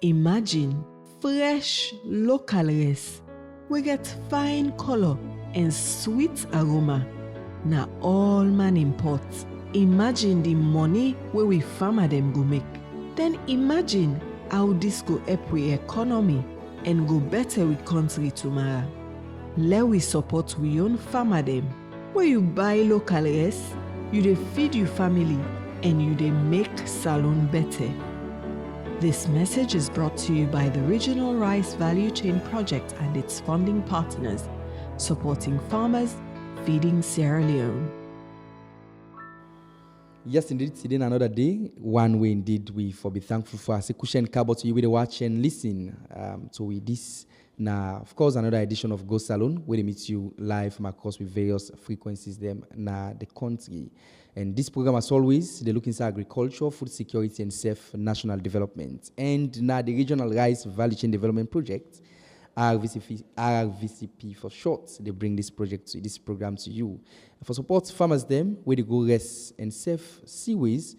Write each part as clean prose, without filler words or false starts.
Imagine fresh local rice we get fine color and sweet aroma. Na all man import. Imagine the money where we farmer them go make. Then imagine how this go help we economy and go better with country tomorrow. Let we support we own farmer them. Where you buy local rice, you dey feed your family and you dey make Salone better. This message is brought to you by the Regional Rice Value Chain Project and its funding partners, supporting farmers, feeding Sierra Leone. Yes, indeed, today another day. One way indeed we for be thankful for. As a cushion cabo to you with watch and listen to this. Now, of course, another edition of Go Salone where they meet you live from across with various frequencies them na the country. And this program, as always, they look into agriculture, food security, and safe national development. And now the Regional Rice Value Chain Development Project, RVCP for short, they bring this program to you. For support farmers them, where they go rest and safe seaways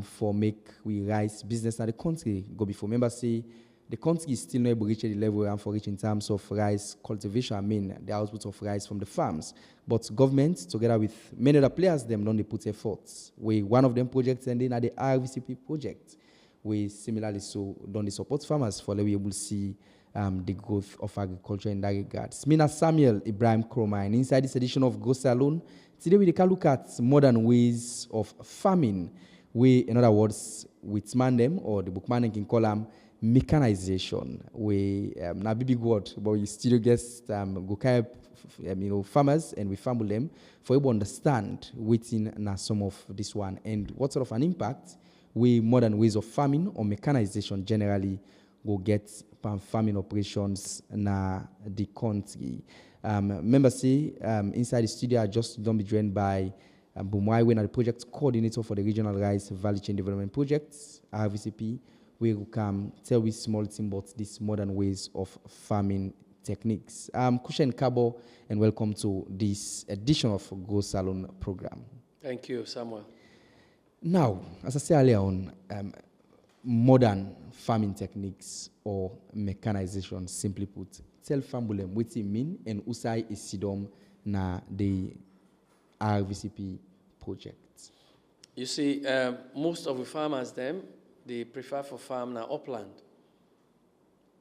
for make we rice business in the country go before. Remember, say the country is still not able to reach the level and for reach in terms of rice cultivation, I mean the output of rice from the farms. But government, together with many other players, them don't they put efforts. We one of them projects and then at the RVCP project, we similarly so don't they support farmers for let we able to see the growth of agriculture in that regard. Mina Samuel Ibrahim Kroma, and inside this edition of Go Salone, today we can look at modern ways of farming. We, in other words, with man them or the bookman can call them mechanization. We now big word, but we still get go kind of farmers and we farm them for able to understand within now some of this one and what sort of an impact we modern ways of farming or mechanization generally will get farming operations na the country. Remember, say inside the studio I just don't be joined by Bumwaiwe, the project coordinator for the Regional Rice Value Chain Development Project, RVCP. We will come tell we small team about these modern ways of farming techniques. Kushen Kabo, and welcome to this edition of Go Salone program. Thank you, Samuel. Now, as I said earlier on, modern farming techniques or mechanization, simply put, tell famulem what it mean and usai is sidom na the RVCP project. You see, most of the farmers them, they prefer for farm na upland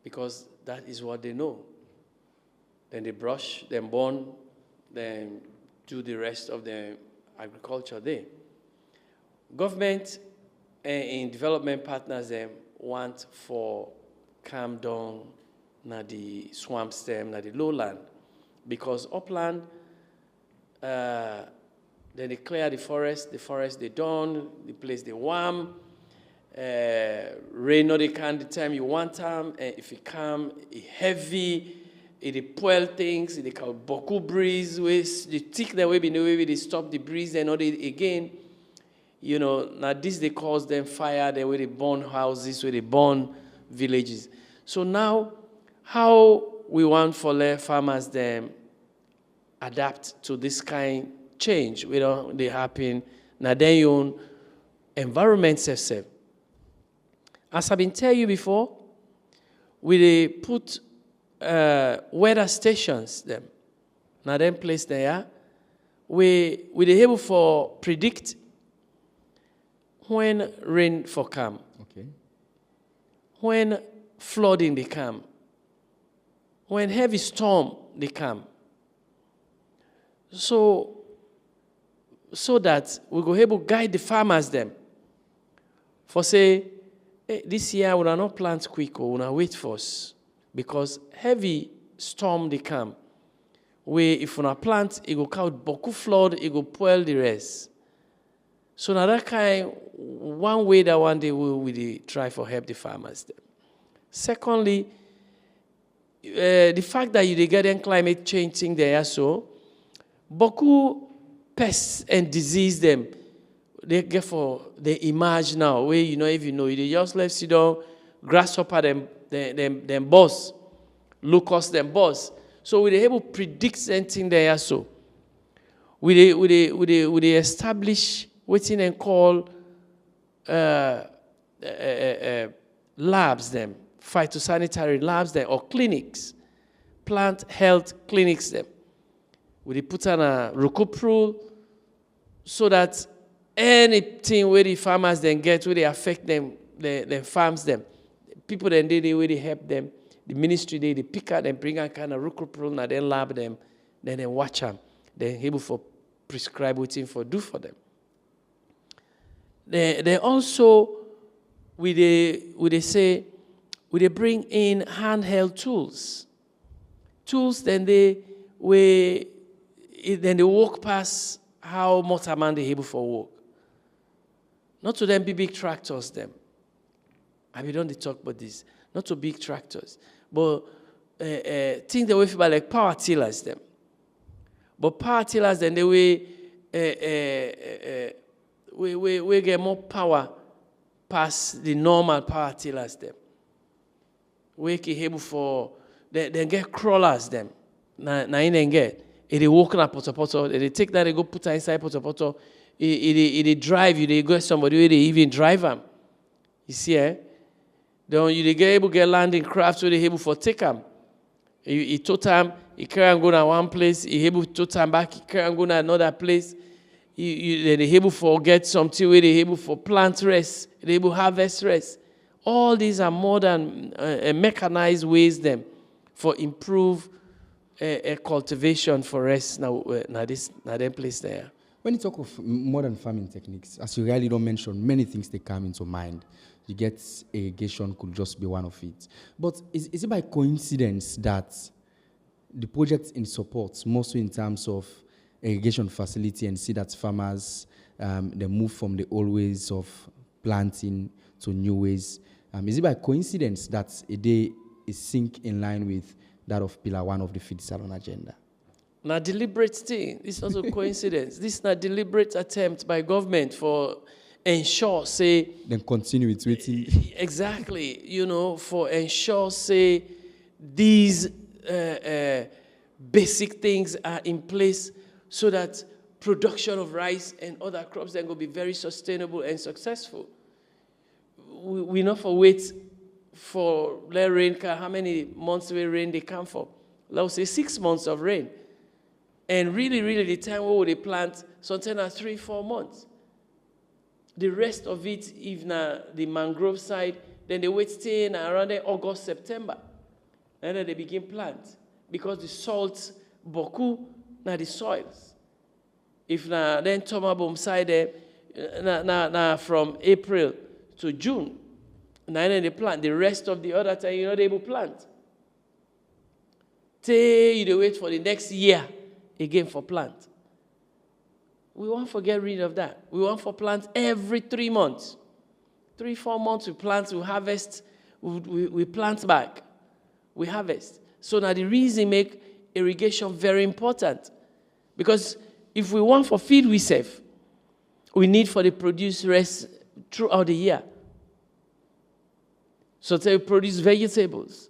because that is what they know. Then they brush, then burn, then do the rest of the agriculture there. Government and development partners them want for calm down na the swamp stem, na the lowland, because upland, then they clear the forest they done, the place they warm, rain no they can the time you want them, if it come, it heavy, it spoil things, it call boku breeze, with the tick the way they stop the breeze, and all it again. You know, now this they cause them fire, the way they burn houses, where they burn villages. So now, how we want for let farmers them adapt to this kind change, we don't they happen. Now then your environment safe. As I've been telling you before, we they put weather stations them. Now them place there, we they able for predict when rain for come, Okay. when flooding they come, when heavy storm they come. So that we go able guide the farmers them. For say, hey, this year we are not plant quick or we are wait for us because heavy storm they come. We if we not plant, it go cause boku flood, it go spoil the rest. So now that kind, one way that one day we will try for help the farmers. Then. Secondly, the fact that you get climate change thing there, so boku pests and disease them, they get for they emerge now. Where if you know, they just left sit down, grasshopper them boss, locust them boss. So we able to predict something there, so we establish waiting and call labs them, phytosanitary labs them, or clinics, plant health clinics them. We put on a rocoprol so that anything where the farmers then get, where they affect them, the farms them, people then they where they help them, the ministry they pick out and bring out kind of rocoprol and then lab them, then they watch them, then able for prescribe what thing for do for them. They also we bring in handheld tools then they walk past how much man they able for work. Not to them be big tractors them. I mean, don't they talk about this? Not to big tractors, but think the way people like power tillers them. But power tillers then we get more power past the normal power tillers them. We can able for they get crawlers them. Na in then get. They walk on a poto. They take that, they go put it inside poto. They drive you, they go somebody where they even drive them. You see, eh? They get able to get landing crafts where they able for take them. He tow time, he carry and go to one place, he able to tow time back, he carry and go to another place. They able for get something where they able for plant rest, they able harvest rest. All these are modern mechanized ways them for improve cultivation for us now that place there. When you talk of modern farming techniques, as you really don't mention, many things they come into mind. You get irrigation could just be one of it. But is it by coincidence that the project in support, mostly in terms of irrigation facility, and see that farmers they move from the old ways of planting to new ways? Is it by coincidence that a day is sync in line with that of Pillar 1 of the Feed Salone agenda? Not deliberate thing. This is not a coincidence. This is not deliberate attempt by government for ensure, say... Then continue it waiting. Exactly. For ensure, say, these basic things are in place so that production of rice and other crops then will be very sustainable and successful. We not for wait for let rain, how many months will rain they come for? Let's say 6 months of rain. And really, the time where they plant, sometimes 3-4 months. The rest of it, if na the mangrove side, then they wait till around August, September. And then they begin plant. Because the salt, boku, na the soils. If na then tomabom side there, na from April to June, then they plant. The rest of the other time, you're not able to plant. Till you wait for the next year again for plant. We want to get rid of that. We want for plant every 3 months. 3-4 months we plant, we harvest, we plant back. We harvest. So now the reason make irrigation very important. Because if we want for feed we save, we need for the produce rest throughout the year. So they produce vegetables.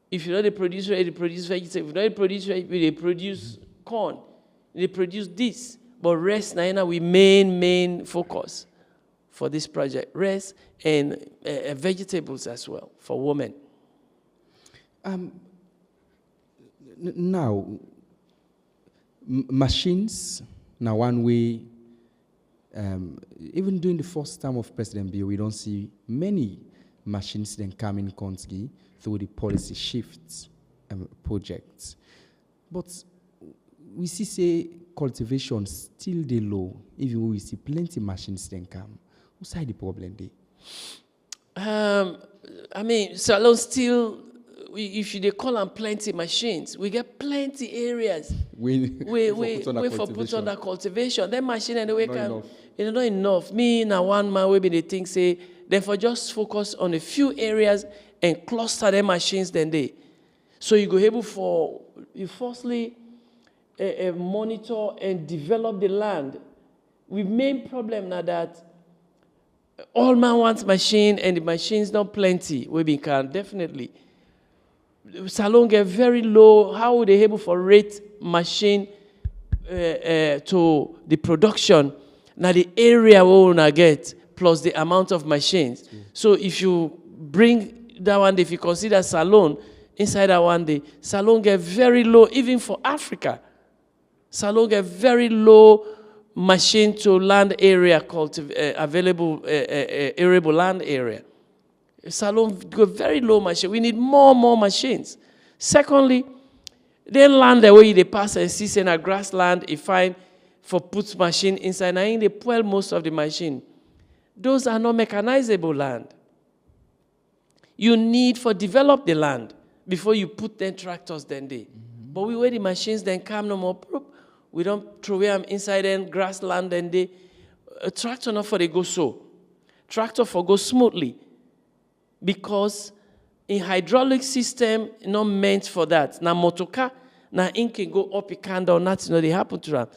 If you know they produce vegetables. If you know they produce they produce corn. They produce this. But rest now we main focus for this project. Rest and vegetables as well for women. Now, machines, now one way, even during the first term of President Bill, we don't see many machines then come in country through the policy shifts projects. But we see cultivation still dey low, even we see plenty machines then come. What's the problem there? Salone still, if you call them plenty machines, we get plenty areas. We put on that cultivation. That machine and the way can, not enough. Me na one man we be the thing say, therefore just focus on a few areas and cluster the machines then they. So you go able for, you firstly monitor and develop the land. We main problem now that all man wants machine and the machines not plenty. We be can definitely. Salone get very low. How would they able for rate machine to the production? Now the area we wanna get plus the amount of machines. So if you bring that one day, if you consider Salone, inside that one day, Salone get very low, even for Africa. Salone get very low machine to land area available arable land area. Salone got very low machine. We need more machines. Secondly, they land the way they pass and see in a grassland, if find for put machine inside, and they pull most of the machine. Those are not mechanizable land. You need for develop the land before you put them tractors then they. But we wait the machines then come no more. We don't throw them inside then grassland then they. A tractor not for they go so. Tractor for go smoothly. Because in hydraulic system, not meant for that. Now motorcar, now ink can go up, it can down, nothing, they happen to them.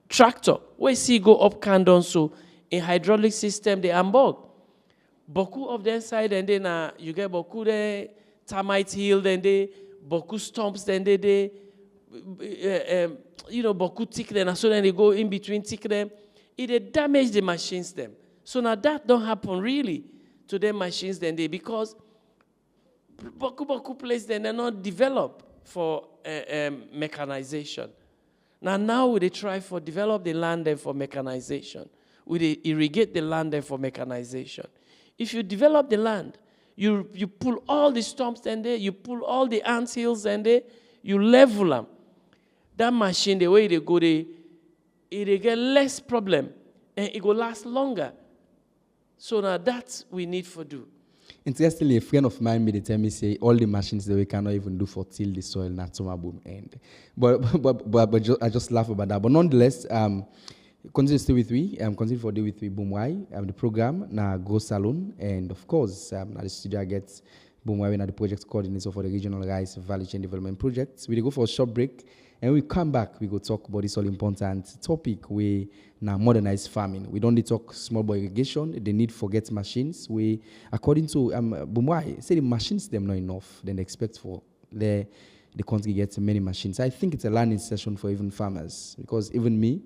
Tractor, where see go up, can down, so in hydraulic system, they ambog. Boku of the side, and then you get boku there, termite hill, then they, boku stumps, then they boku tick them, so then they go in between tick them. It damage the machines them. So now that don't happen really to them machines then they, because boku place then they're not developed for mechanization. Now they try for develop the land there for mechanization. We irrigate the land there for mechanization. If you develop the land, you pull all the stumps and there, you pull all the ant hills and there, you level them. That machine, the way they go, it get less problem and it will last longer. So now that's we need for do. Interestingly, a friend of mine made tell me say all the machines that we cannot even do for till the soil not to boom end. But I just laugh about that. But nonetheless, continue to stay with me. Continue for day with me, Boomwai. The program na Go Salone, and of course, na the studio gets Boomwai na the project coordinator for the Regional Rice Value Chain Development Project. We go for a short break, and we come back. We go talk about this all important topic. We now modernize farming. We don't need to talk small boy irrigation. They need for get machines. We, according to Boomwai, say the machines them not enough. Then they expect for the country gets many machines. I think it's a learning session for even farmers, because even me,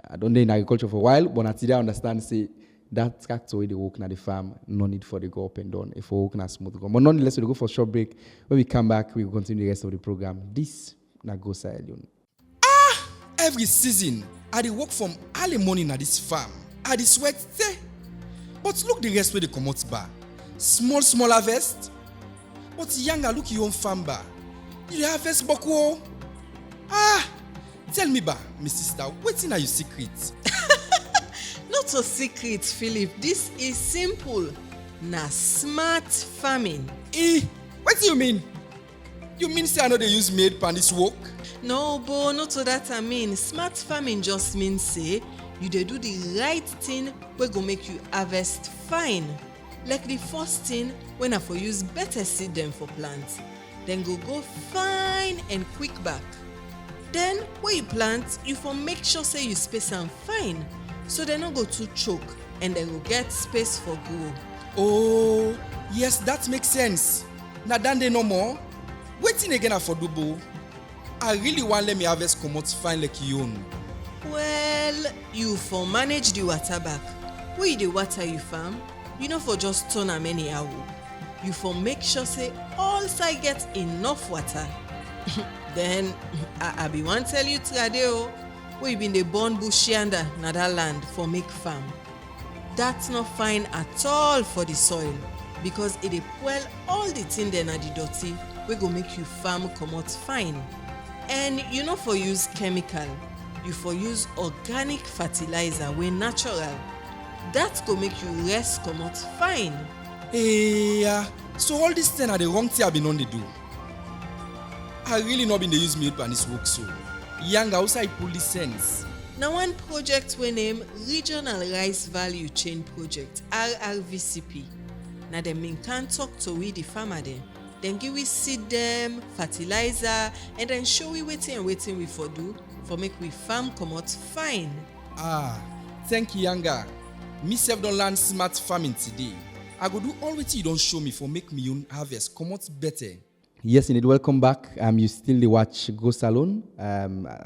I don't know in agriculture for a while, but I understand say that tractor way they work na the farm, no need for the go up and down. If we work na smooth go. But nonetheless, we'll go for a short break. When we come back, we will continue the rest of the program. This na Go Salone. Every season, I dey work from early morning at this farm. I dey sweat say, but look the rest where they come out bar. Small harvest. But younger look your own farm bar. You dey harvest boku. Tell me ba, my sister, wetin are your secrets? Not so secret, Philip. This is simple. Na smart farming. What do you mean? You mean say I know they use made pan this work? No, Bo, not so that I mean. Smart farming just means say you dey do the right thing wey go make you harvest fine. Like the first thing when I for use better seed them for plants, then go fine and quick back. Then when you plant, you for make sure say you space them fine, so they not go too choke and they will get space for grow. Oh, yes, that makes sense. Now than they no more. Waiting again for Dubo. I really want let me harvest comot fine like you own. Well, you for manage the water back. Where you the water you farm, you know for just turn am anyhow. You for make sure say all side get enough water. Then I be want tell you Tradeo, where you been the born bush yonder na that land for make farm. That's not fine at all for the soil, because it dey well all the thing there na the dirty we go make you farm comot fine. And you know for use chemical, you for use organic fertilizer wey natural. That go make you rest comot fine. So all this thing are the wrong thing I been on the do. I really not been the use made by this work so. Young outside pull the sense. Now one project we name Regional Rice Value Chain Project, RRVCP. Now them mean can talk to we the farmer then give we seed them, fertilizer, and then show we waiting we for do for make we farm comot fine. Thank you, Younger. Me self don't learn smart farming today. I go do all what you don't show me for make me own harvest comot better. Yes, indeed. Welcome back. You still watch Go Salone.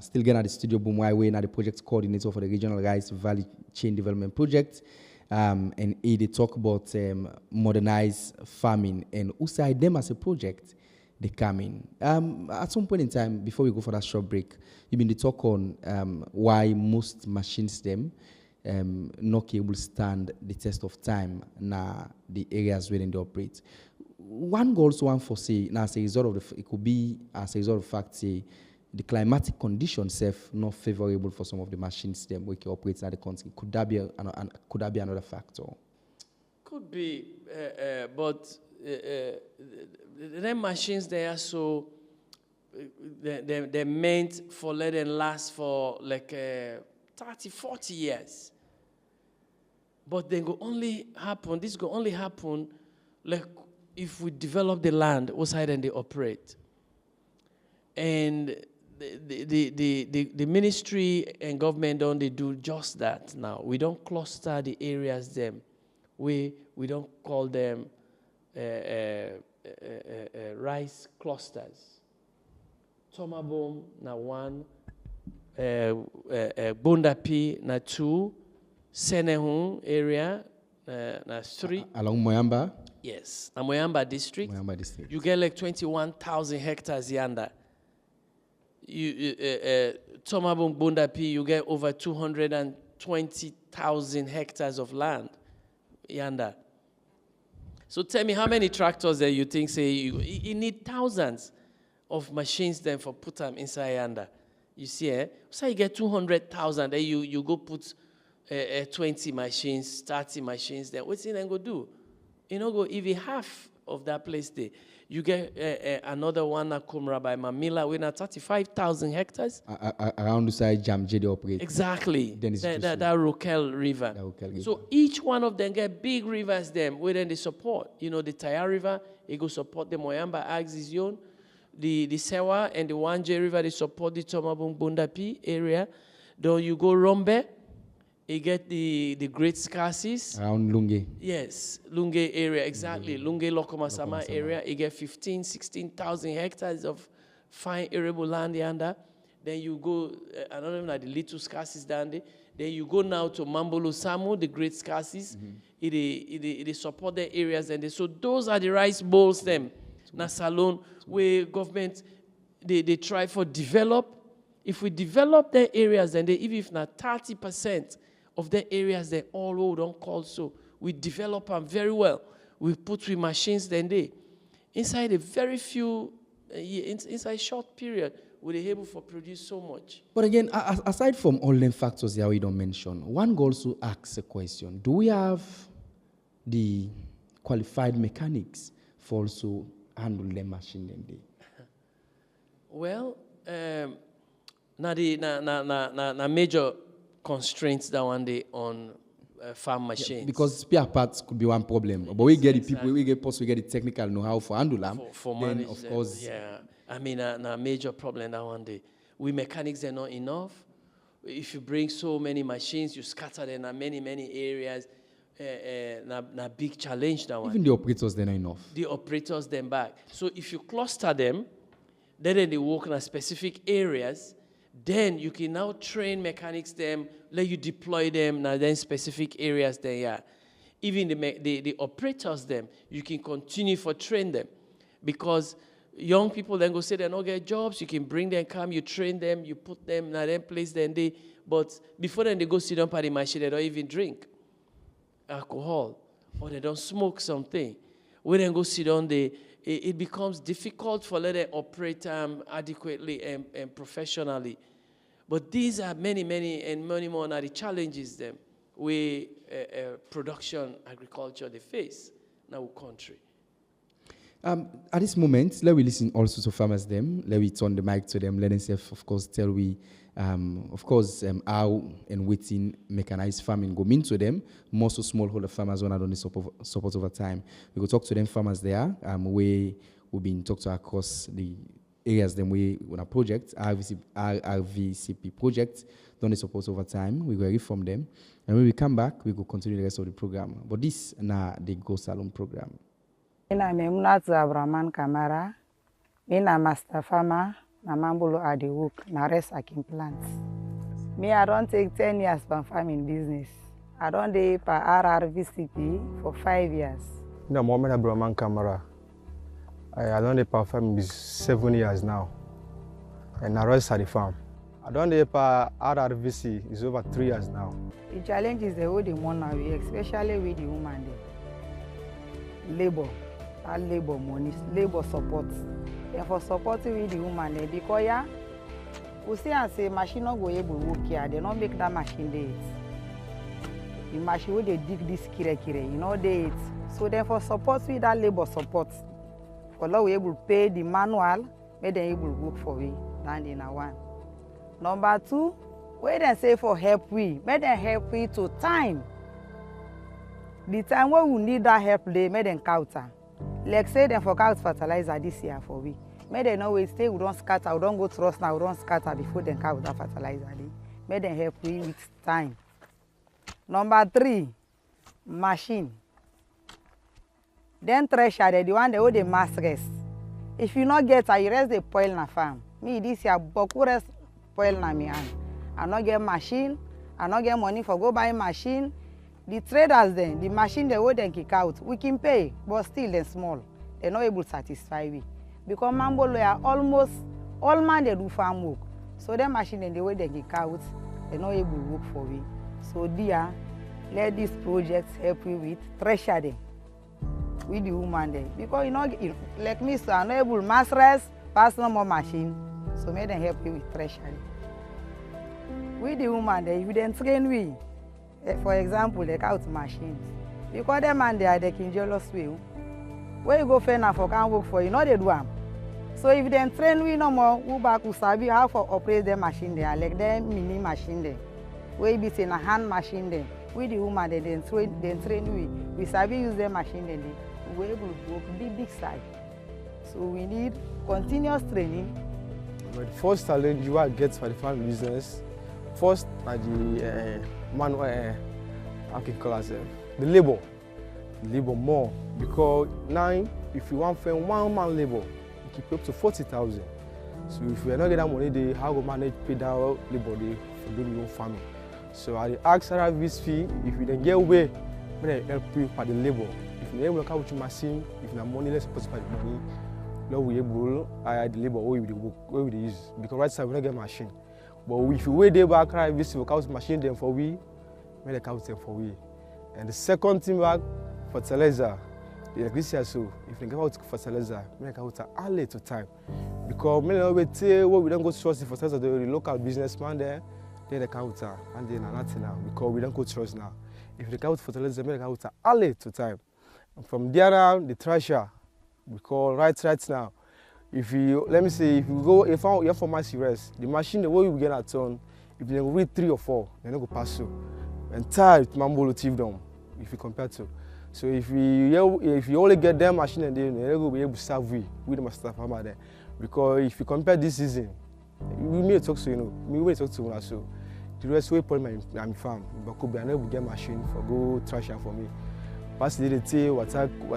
Still getting at the studio Boomwai way, now the project coordinator for the Regional Rice Value Chain Development Project. and they talk about modernized farming, and usai them as a project, they come in. At some point in time, before we go for that short break, you been to talk on why most machines them not able to stand the test of time na the areas where they operate. One goal, so one for say, now as a result of it could be as a result of fact, say the climatic conditions not favorable for some of the machines them we can operate in the country. Could that be another factor? Could be, but the machines they are so they're meant for letting last for like 30, 40 years. But they go only happen. This go only happen like if we develop the land outside and they operate. And the ministry and government don't they do just that now. We don't cluster the areas them. We don't call them rice clusters. Tomabom na one, Bundapi na two, Senehun area na three. Along Moyamba? Yes, na Moyamba district. Moyamba district. You get like 21,000 hectares yonder. Tomabom Bundapi, you get over 220,000 hectares of land yonder. So tell me how many tractors that you think say you need thousands of machines then for put them inside yonder. You see, so you get 200,000, then you go put 20 machines, 30 machines, then what's it then go do? You know, go even half of that place there. You get another one that come by Mamila with 35,000 hectares. Around the side, Jamje they operate. Exactly. Then it's that Rokel River. So each one of them get big rivers them where then they support. You know, the Taya River, it go support the Moyamba Axis Zone. The Sewa and the Wanje River, they support the Tomabung Bundapi area. Then you go Rombe, you get the Great Scarces. Around Lunge. Yes, Lunge area, exactly. Lunge Lokomasama area, you get 15, 16,000 hectares of fine arable land yonder. Then you go, I don't know, the little Scarces down there. Then you go now to Mambolo Samu, the Great Scarces. It support their areas. And so those are the rice bowls them. Na Salone, where government, they try for develop. If we develop their areas, then even if not 30% of their areas, they all don't call so. We develop them very well. We put with machines, then they, inside a very few, inside a short period, we're able to produce so much. But again, aside from all them factors that we don't mention, one goal also asks a question. Do we have the qualified mechanics for also handle the machine them day? Well, na major constraints that one day on farm machines. Yeah, because spare parts could be one problem, but we get the people, we get the technical know-how for handle them. For then manage of them. course, yeah. I mean, a major problem that one day. We mechanics are not enough. If you bring so many machines, you scatter them in many areas. Na big challenge that one. Even the operators, they're not enough. The operators them back. So if you cluster them, then they work in specific areas. Then you can now train mechanics them, let you deploy them now then specific areas they are. Even the operators them, you can continue for train them. Because young people then go say they don't get jobs, you can bring them, come, you train them, you put them in that place, then but before then they go sit down by the machine, they don't even drink alcohol, or they don't smoke something. When they go sit down, it becomes difficult for them to operate adequately and professionally. But these are many more are the challenges them we production agriculture they face in our country. At this moment, let we listen also to farmers them. Let we turn the mic to them. Let them, of course, tell we, how and waiting mechanized farming go mean to them. More so smallholder farmers when I don't support over time. We go talk to them farmers there. We've been talked to across the areas them we on a project, RVCP project. Don't support over time. We go read from them, and when we come back, we go continue the rest of the program. But this na the Go Salone program. Mina Memunatu Abraman Kamara, Mina Master Farmer, na Mambulo Adiwuk, na rest I can plant. Me, I don't take 10 years from farming business. I don't dey per RRVCP for 5 years. No, Mohammed Abdurrahman Kamara. I don't dey per farm is 7 years now. And I rest at the farm. I don't dey per RRVC is over 3 years now. The challenge is the whole the money, especially with the woman there. Labor, that labor money, labor support. And for supporting with the woman there, because yeah, we see and say machine not go able to work here, they don't make that machine there. The machine where they dig this kire, you know they it. So therefore support with that labor support. For now we able to pay the manual, make them able to work for we. Than in a one. Number 2, where they say for help we, make them help we to time. The time when we need that help, they make them counter. Like say them for count fertilizer this year for we. Make them know we stay, we don't scatter, we don't go trust now, we don't scatter before they count that fertilizer. Make them help we with time. Number 3, machine. Then thresher, the one they hold the mass rest. If you not get you rest the spoil na farm. Me this year, boku rest spoil na me hand. I not get machine, I not get money for go buy machine. The traders then, the machine they hold them kick out. We can pay, but still they're small. They're not able to satisfy we. Because Mambo lawyer almost all man they do farm work. So their machine and the way they kick out, they're not able to work for we. So dear, let these projects help you with thresher them. With the woman there. Because you know, like me, so I'm not able to mass rest, pass no more machine. So make them help you with thresher. With the woman there, if you then train we, for example, they count machines. Because them man there, they can jealous way. Where you go fair now for can't work for you, know they do them. So if they train we no more, who back who sabi how to operate the machine there, like them mini machine there. Where you be saying a hand machine there. With the woman they train we sabi use the machine there. We able to work big side. So we need continuous training. But the first challenge you will get for the farm business, first are the manual, how can you call ourselves? The labor more, because now if you want to find one man labor, you keep up to 40,000. So if you are not getting that money, they how to manage pay down labor day for doing your own farming. So I ask this fee, if you then get away, may help you for the labor. If you able to count with machine, if you have money, let's suppose the money. Now we able to the labor where we use because right side we don't get machine. But if you wait there back, this will count machine them for we, may they count them for we. And the second thing back, fertilizer. Like this year, so if you get out fertilizer, may they count early to time. Because many always say, well, we don't go trust the fertilizer, the local businessman there, they count and then nothing now because we don't go trust now. If they count fertilizer, may they count early to time. And from there on, the thresher, because right now, if you let me say, if you go if you have pharmacy rest, the machine the way you get at turn, if they read 3 or 4, they don't go pass so. Entire Mambo thief them, if you compare to. So if you only get them machine and then they will be able to serve with the master farmer there. Because if you compare this season, we may talk to we may talk to one so. The rest way put my farm, but could be able to get machine for go thresher for me. Pass the day, what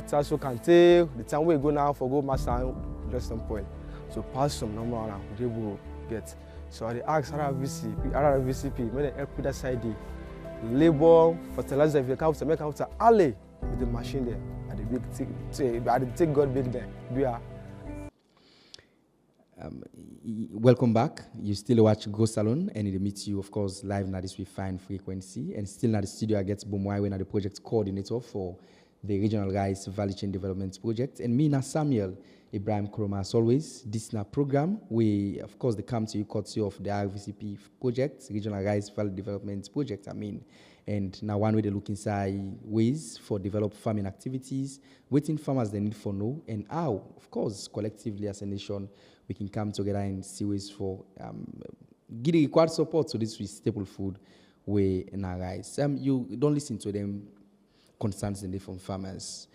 so can tell the time we go now for go master just some point. So pass some normal around, they will get. So I ask RRVCP, may they help with that side day. Labor, fertilizer, if they come to make out alley with the machine there. At the big take God big there. We are. Welcome back. You still watch Go Salone, and it meets you, of course, live now this with fine frequency. And still now the studio I get Bumwai, when the project coordinator for the Regional Rice Valley Chain Development Project. And me, na Samuel Ibrahim Kuroma, as always. This na program, we, of course, they come to you courtesy of the RVCP project, Regional Rice Valley Development Project, And now one way they look inside ways for develop farming activities, waiting farmers they need for know, and how, of course, collectively as a nation, we can come together and see ways for give the required support to this with staple food way in our rice. You don't listen to them concerns from farmers.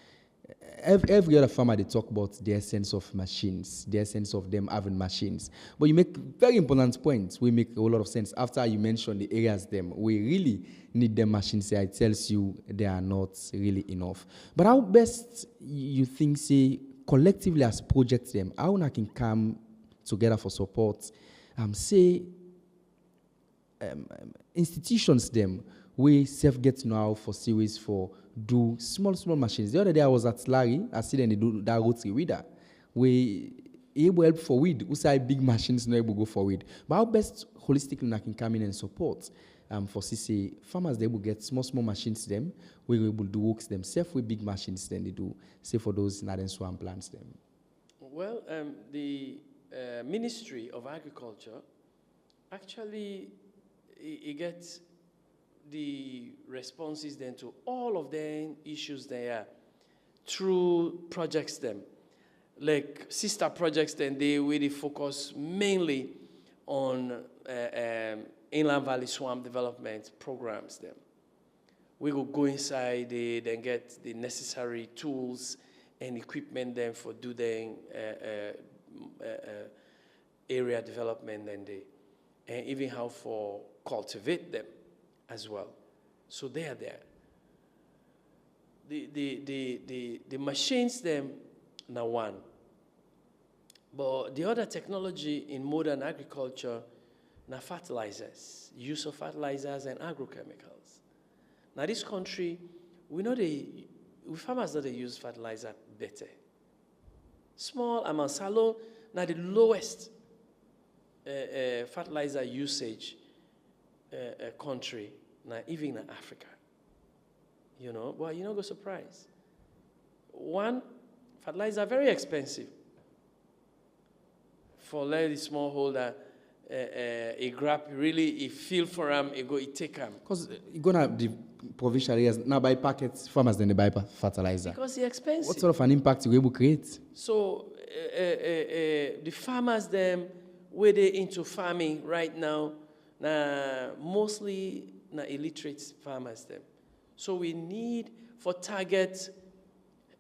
Every other farmer, they talk about the essence of machines, the essence of them having machines. But you make very important points. We make a lot of sense. After you mention the areas them, we really need them machines. It tells you they are not really enough. But how best you think, say, collectively as projects them, how we can come together for support, institutions them, we self get now for series for do small machines. The other day I was at Larry, I see them they do that rotary weeder. We able help for weed. We say big machines not able go for weed. But how best holistically I can come in and support for CC farmers they will get small machines them. We able do works themselves with big machines then they do. Say for those northern swamp plants them. Well, the Ministry of Agriculture actually it gets the responses then to all of the issues there through projects them. Like sister projects then they really focus mainly on inland valley swamp development programs them. We will go inside, then get the necessary tools and equipment then for doing area development and even how for cultivate them as well. So they are there. The machines them now one. But the other technology in modern agriculture now fertilizers, use of fertilizers and agrochemicals. Now this country, we farmers know they use fertilizer better. Small amount, Salone, now the lowest fertilizer usage country, now even in Africa. You know, well, you're not going to surprise. One, fertilizer very expensive. For the smallholder, a grab really, a feel for them, it take them. Because you're gonna the provincial areas now buy packets, farmers then they buy fertilizer. Because it's expensive. What sort of an impact you able to create? So the farmers them where they into farming right now, mostly illiterate farmers them. So we need for target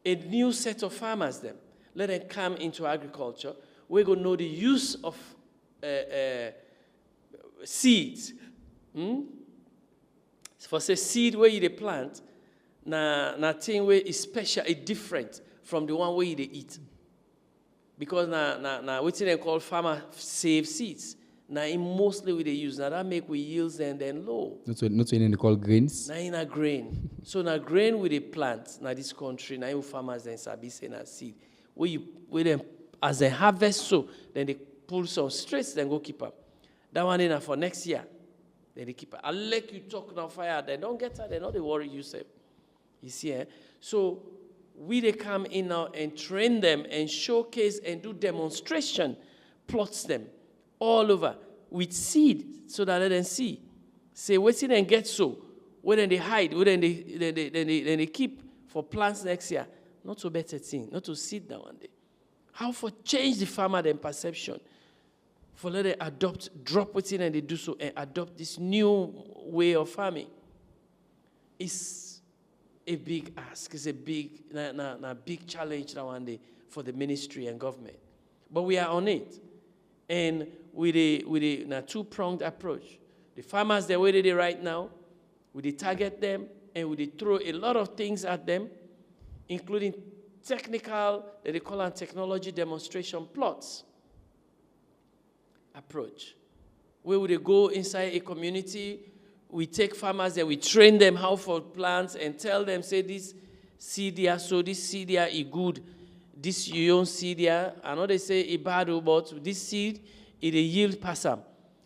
a new set of farmers them. Let them come into agriculture. We're going to know the use of seeds. For say seed where you plant, na thing where is special, is different from the one where you eat. Because na what they call farmer save seeds. Now mostly we they use. Now that make we yields then low. Not what they call grains. Now in a grain. So now grain with the plant. Now this country, now you farmers then sabi say na seed. Where them as they harvest so, then they pull some straight, then go keep up. That one in for next year. Then they keep up. I'll let you talk now fire, they don't get her, they not they worry yourself. You see, eh? So they come in now and train them and showcase and do demonstration, plots them all over with seed so that they can see. Say, what's it and get so? Where then they hide, where then they keep for plants next year. Not so better thing, not to sit down one day. How for change the farmer then perception. For let them adopt, drop within and they do so and adopt this new way of farming. It's a big ask. It's a big challenge now one day for the ministry and government. But we are on it. And with a two-pronged approach. The farmers, they're where they right now, we target them and we throw a lot of things at them, including technical, that they call it technology demonstration plots approach. Where would they go inside a community? We take farmers and we train them how for plants and tell them, say this seed here, so this seed here is good. This you don't seed here. I know they say it's bad, but this seed it a yield passer.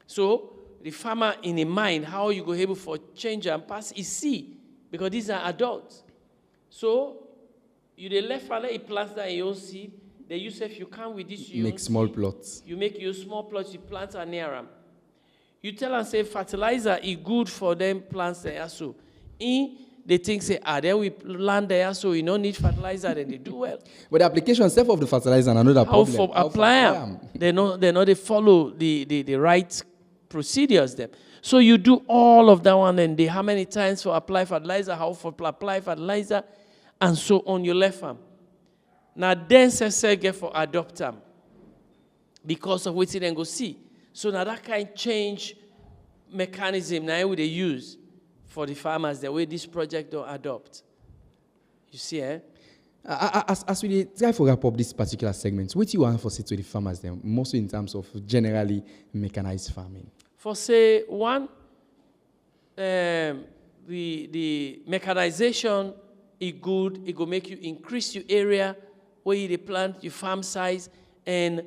So the farmer in a mind how you go able for change and pass is seed because these are adults. So you the left farmer it plants that in your seed. Then you say if you come with this, you make small seed, plots. You make your small plots. You plant are near them. You tell them say fertilizer is good for them plants there so. They think say then we land there so we don't need fertilizer then they do well. But the application itself of the fertilizer another problem. How for apply them? They follow the right procedures them. So you do all of that one and how many times for apply fertilizer, how for apply fertilizer, and so on you left them. Now then say get for adopt them because of what they then go see. So now that kind of change mechanism now we they use for the farmers the way this project don't adopt. You see, eh? As we try to wrap up this particular segment, what you want for say to the farmers then, mostly in terms of generally mechanized farming? For say one, the mechanization is good. It will make you increase your area where you dey plant, your farm size, and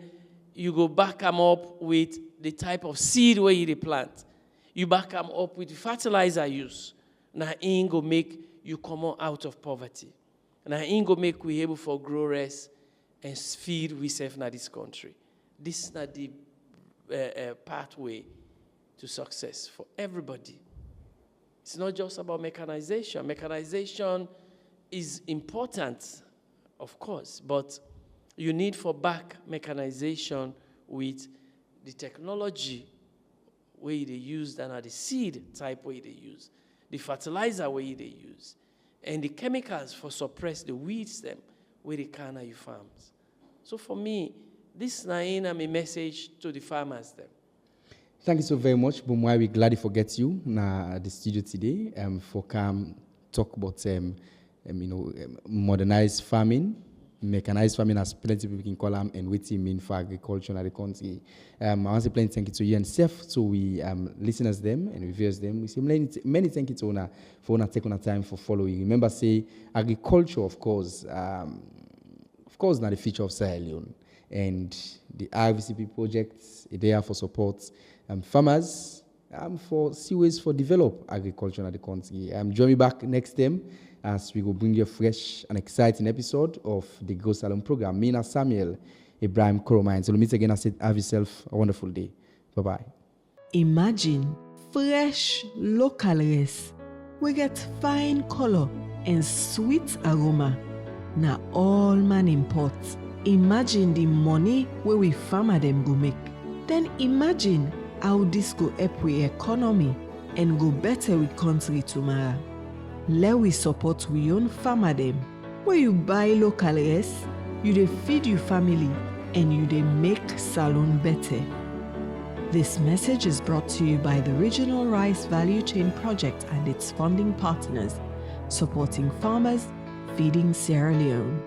you go back them up with the type of seed where you dey plant. You back them up with the fertilizer use. Now, it go make you come out of poverty. Now, it go make we able for growers and feed we serve in this country. This is not the pathway to success for everybody. It's not just about mechanization. Mechanization is important, of course, but you need for back mechanization with the technology where they use and the seed type where they use, the fertilizer where they use, and the chemicals for suppress the weeds them where they can at your farms. So for me, this is a message to the farmers them. Thank you so very much, Bumwai. We're glad to forget you in the studio today for come talk about modernized farming, mechanized farming, as plenty of people can call them, and what it mean for agriculture in the country. I want to say plenty thank you to you and Seth, so we listeners them and reviewers them. We say many thank you to Ona for taking the time for following. Remember, say agriculture, of course, not the future of Sierra Leone, and the RVCP projects are there for support. Farmers for see ways for develop agriculture in the country. Join me back next time as we will bring you a fresh and exciting episode of the Go Salone program. Me and Samuel Ibrahim Koromine. So we'll meet again. I said, have yourself a wonderful day. Bye-bye. Imagine fresh local rice. We get fine color and sweet aroma. Now all man import. Imagine the money where we farmer them go make. Then imagine how this go help with economy and go better with country tomorrow. Let we support we own farmer them. Where you buy local rice, you dey feed your family and you dey make Salone better. This message is brought to you by the Regional Rice Value Chain Project and its funding partners, supporting farmers, feeding Sierra Leone.